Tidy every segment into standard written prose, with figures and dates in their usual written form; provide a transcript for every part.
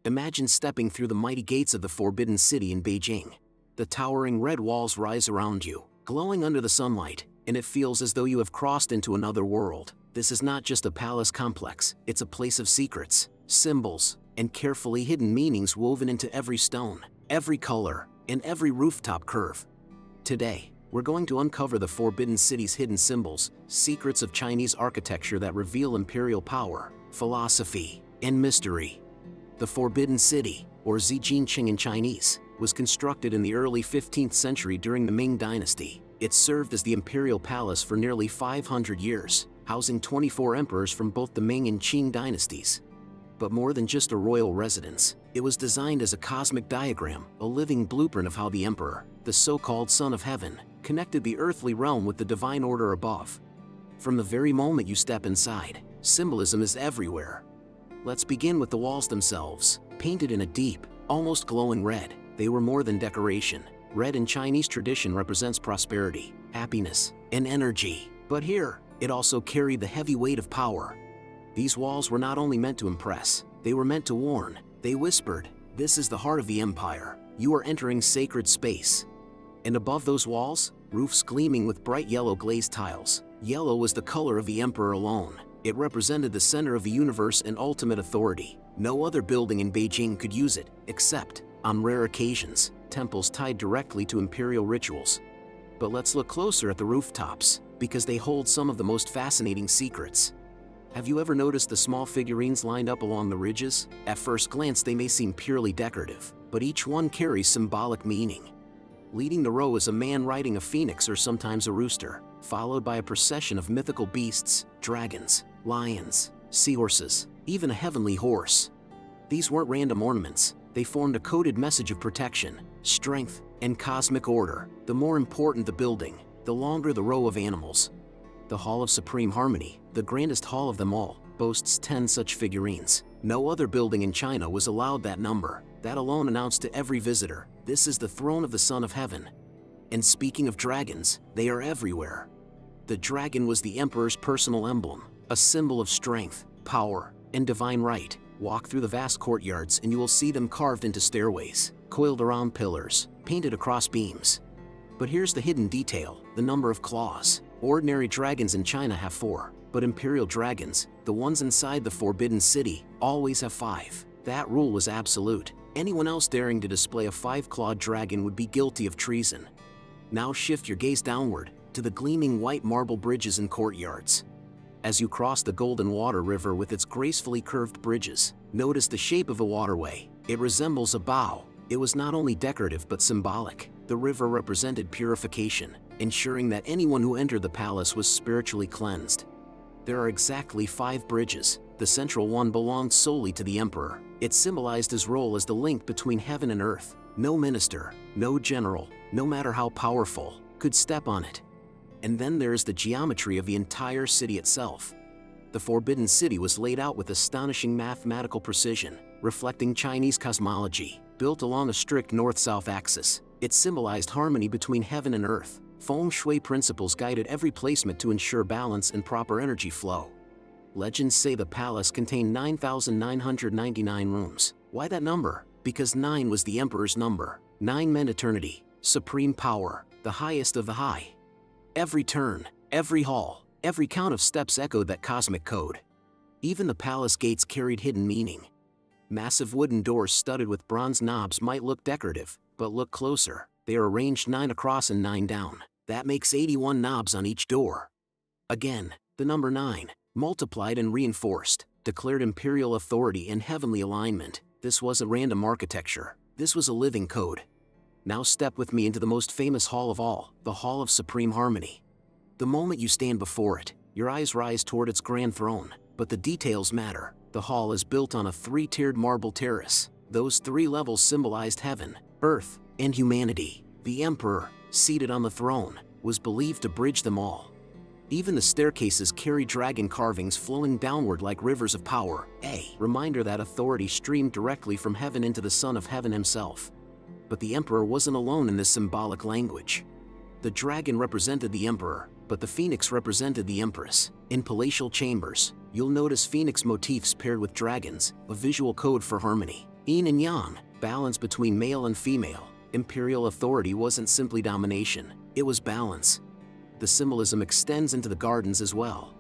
Imagine stepping through the mighty gates of the Forbidden City in Beijing. The towering red walls rise around you, glowing under the sunlight, and it feels as though you have crossed into another world. This is not just a palace complex, it's a place of secrets, symbols, and carefully hidden meanings woven into every stone, every color, and every rooftop curve. Today, we're going to uncover the Forbidden City's hidden symbols, secrets of Chinese architecture that reveal imperial power, philosophy, and mystery. The Forbidden City, or Beijing in Chinese, was constructed in the early 15th century during the Ming Dynasty. It served as the imperial palace for nearly 500 years, housing 24 emperors from both the Ming and Qing dynasties. But more than just a royal residence, it was designed as a cosmic diagram, a living blueprint of how the emperor, the so-called Son of Heaven, connected the earthly realm with the divine order above. From the very moment you step inside, symbolism is everywhere. Let's begin with the walls themselves. Painted in a deep, almost glowing red, they were more than decoration. Red in Chinese tradition represents prosperity, happiness, and energy. But here, it also carried the heavy weight of power. These walls were not only meant to impress, they were meant to warn. They whispered, "This is the heart of the empire. You are entering sacred space." And above those walls, roofs gleaming with bright yellow glazed tiles. Yellow was the color of the emperor alone. It represented the center of the universe and ultimate authority. No other building in Beijing could use it, except, on rare occasions, temples tied directly to imperial rituals. But let's look closer at the rooftops, because they hold some of the most fascinating secrets. Have you ever noticed the small figurines lined up along the ridges? At first glance they may seem purely decorative, but each one carries symbolic meaning. Leading the row is a man riding a phoenix or sometimes a rooster, followed by a procession of mythical beasts, dragons, lions, seahorses, even a heavenly horse. These weren't random ornaments, they formed a coded message of protection, strength, and cosmic order. The more important the building, the longer the row of animals. The Hall of Supreme Harmony, the grandest hall of them all, boasts 10 such figurines. No other building in China was allowed that number. That alone announced to every visitor, this is the throne of the Son of Heaven. And speaking of dragons, they are everywhere. The dragon was the emperor's personal emblem, a symbol of strength, power, and divine right. Walk through the vast courtyards and you will see them carved into stairways, coiled around pillars, painted across beams. But here's the hidden detail, the number of claws. Ordinary dragons in China have 4, but imperial dragons, the ones inside the Forbidden City, always have 5. That rule was absolute. Anyone else daring to display a 5-clawed dragon would be guilty of treason. Now shift your gaze downward, to the gleaming white marble bridges and courtyards. As you cross the Golden Water River with its gracefully curved bridges, notice the shape of a waterway. It resembles a bow. It was not only decorative but symbolic. The river represented purification, ensuring that anyone who entered the palace was spiritually cleansed. There are exactly 5 bridges. The central one belonged solely to the emperor. It symbolized his role as the link between heaven and earth. No minister, no general, no matter how powerful, could step on it. And then there is the geometry of the entire city itself. The Forbidden City was laid out with astonishing mathematical precision, reflecting Chinese cosmology. Built along a strict north-south axis, it symbolized harmony between heaven and earth. Feng Shui principles guided every placement to ensure balance and proper energy flow. Legends say the palace contained 9,999 rooms. Why that number? Because 9 was the emperor's number. 9 meant eternity, supreme power, the highest of the high. Every turn, every hall, every count of steps echoed that cosmic code. Even the palace gates carried hidden meaning. Massive wooden doors studded with bronze knobs might look decorative, but look closer. They are arranged 9 across and 9 down. That makes 81 knobs on each door. Again, the number 9, multiplied and reinforced, declared imperial authority and heavenly alignment. This wasn't random architecture. This was a living code. Now step with me into the most famous hall of all, the Hall of Supreme Harmony. The moment you stand before it, your eyes rise toward its grand throne, but the details matter. The hall is built on a 3-tiered marble terrace. Those 3 levels symbolized heaven, earth, and humanity. The emperor, seated on the throne, was believed to bridge them all. Even the staircases carry dragon carvings flowing downward like rivers of power, a reminder that authority streamed directly from heaven into the Son of Heaven himself. But the emperor wasn't alone in this symbolic language. The dragon represented the emperor, but the phoenix represented the empress. In palatial chambers, you'll notice phoenix motifs paired with dragons, a visual code for harmony. Yin and yang, balance between male and female. Imperial authority wasn't simply domination, it was balance. The symbolism extends into the gardens as well.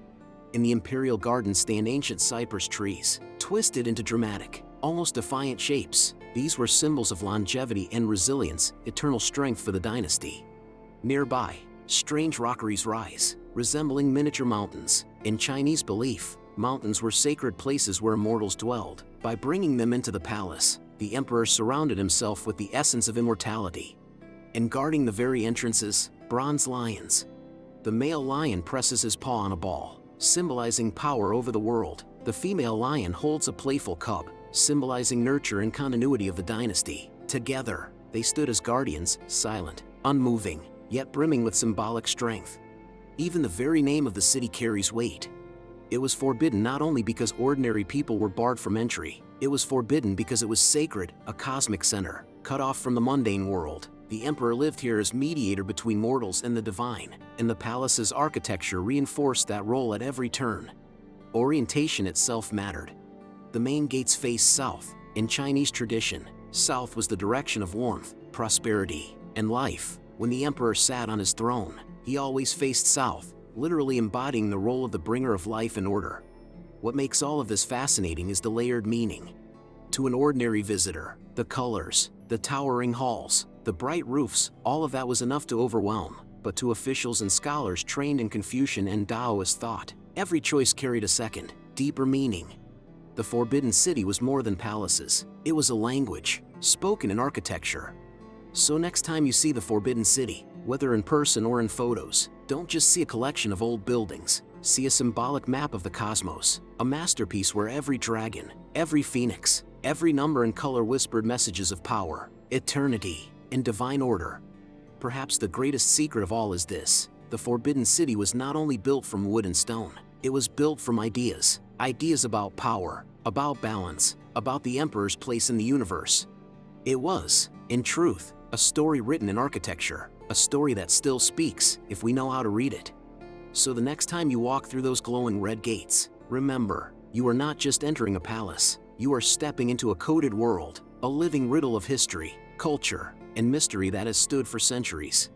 In the imperial garden stand ancient cypress trees, twisted into dramatic, almost defiant shapes. These were symbols of longevity and resilience, eternal strength for the dynasty. Nearby, strange rockeries rise, resembling miniature mountains. In Chinese belief, mountains were sacred places where immortals dwelled. By bringing them into the palace, the emperor surrounded himself with the essence of immortality. And guarding the very entrances, bronze lions. The male lion presses his paw on a ball, symbolizing power over the world. The female lion holds a playful cub, symbolizing nurture and continuity of the dynasty. Together, they stood as guardians, silent, unmoving, yet brimming with symbolic strength. Even the very name of the city carries weight. It was forbidden not only because ordinary people were barred from entry, it was forbidden because it was sacred, a cosmic center, cut off from the mundane world. The emperor lived here as mediator between mortals and the divine, and the palace's architecture reinforced that role at every turn. Orientation itself mattered. The main gates faced south. In Chinese tradition, south was the direction of warmth, prosperity, and life. When the emperor sat on his throne, he always faced south, literally embodying the role of the bringer of life and order. What makes all of this fascinating is the layered meaning. To an ordinary visitor, the colors, the towering halls, the bright roofs, all of that was enough to overwhelm. But to officials and scholars trained in Confucian and Taoist thought, every choice carried a second, deeper meaning. The Forbidden City was more than palaces. It was a language, spoken in architecture. So next time you see the Forbidden City, whether in person or in photos, don't just see a collection of old buildings. See a symbolic map of the cosmos, a masterpiece where every dragon, every phoenix, every number and color whispered messages of power, eternity, and divine order. Perhaps the greatest secret of all is this: the Forbidden City was not only built from wood and stone, it was built from ideas. Ideas about power, about balance, about the emperor's place in the universe. It was, in truth, a story written in architecture, a story that still speaks if we know how to read it. So the next time you walk through those glowing red gates, remember, you are not just entering a palace, you are stepping into a coded world, a living riddle of history, culture, and mystery that has stood for centuries.